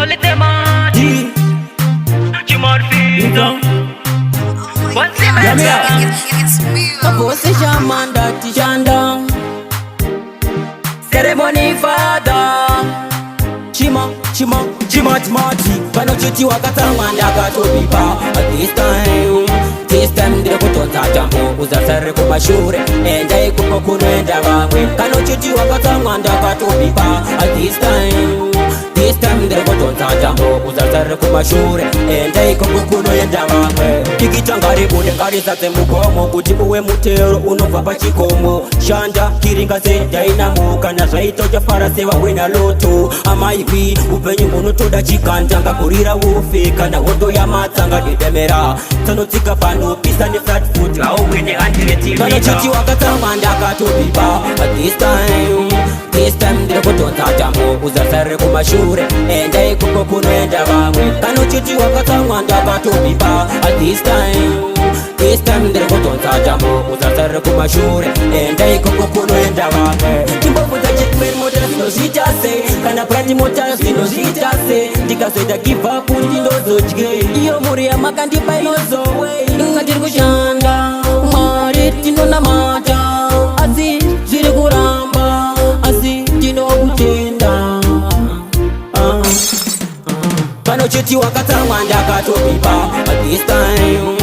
quality man. Chimorphizo. What's the matter? Kaposi Shamanda Tijanda Ceremony Father Chima Timati Pano Chiti Wakatamanda Katobipa. At this time Dile kutonza jambo Uzasare kumashure Enda ikupo kunuenda vangwe Kano Chiti Wakatamanda Katobipa. At this time Dile kutonza jambo Uzasare kumashure Enda ikupo kunuenda vangwe Tikitangari bude ngari sate mukomo Kuti uwe mutero unova pachikomo Shanda kiringa se jainamuka Na zaito jafara sewa wina loto Amaivi upenyu unutoda chikanja kurira ufika na hondo ya matanga didemera Tono tika pano pisa ni flat foot Lao wene andireti lita Kano chiti wakatamanda katobiba. At this time Dile kutonza jambo Uzasare kumashure Enda ikupo kunuenda vangwe Kano chiti wakatamanda katobiba. At this time Dile kutonza jambo Uzasare kumashure Enda ikupo kunuenda vangwe Kimbovu za jekmer model sinozitase Kana prati motal sinozitase Ndikasoida give up unjindozo chige Iyo muri ya makandi painozo Ngatiri kushanda Umari tino na mata Asi ziri kuramba Asi tino kutenda Pano chiti wakatamanda katobiba. At this time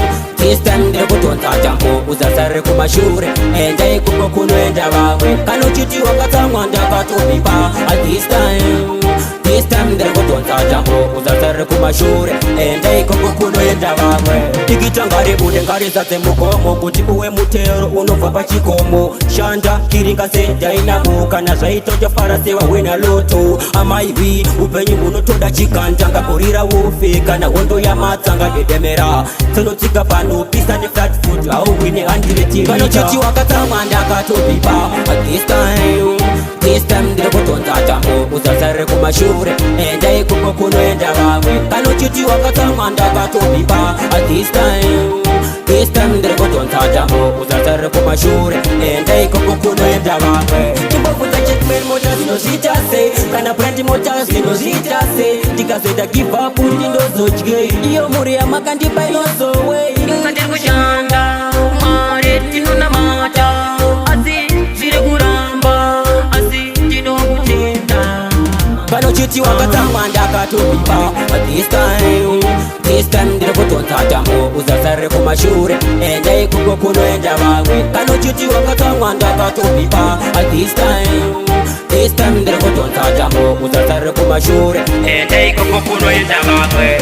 Dile kutonza jambo Uzasare kumashure Enda ikupo kunuenda vangwe Kano chiti wakatamanda katobiba. At this time Dile kutonza jambo Uzasare kumashure Enda ikupo kunuenda vangwe Tikitangari bude ngari sate mukomo Kuti uwe mutero unova pachikomo Shanda kiringa se jainamuka Na zaito jafara sewa wina loto Amaivi upenyu unutoda chikanja kurira ufika na hondo ya matanga didemera Tono tika pano pisa ni flat foot Lao wine andireti lita Kano chiti wakatamanda katobiba. At this time Dile kutonza jambo Uzasare kumashure Enda ikupo kunuenda vangwe Kano chiti wakatamanda katobiba. At this time Dile kutonza jambo Uzasare kumashure Enda ikupo kunuenda vangwe Kimbovu za jekmer moja sinozitase Kana prati moja sinozitase Ndikasoida give up unjindozo chige Iyo muri ya makandi painozo Ngatiri kushanda Umari tino na mata Asi ziri kuramba Asi tino kutenda Pano chiti wakatamanda katobiba. At this time Dile kutonza jambo Uzasare kumashure Enda ikupo kunuenda vangwe Kano chiti wakatamanda katobiba. At this time Dile kutonza jambo Uzasare kumashure Enda ikupo kunuenda vangwe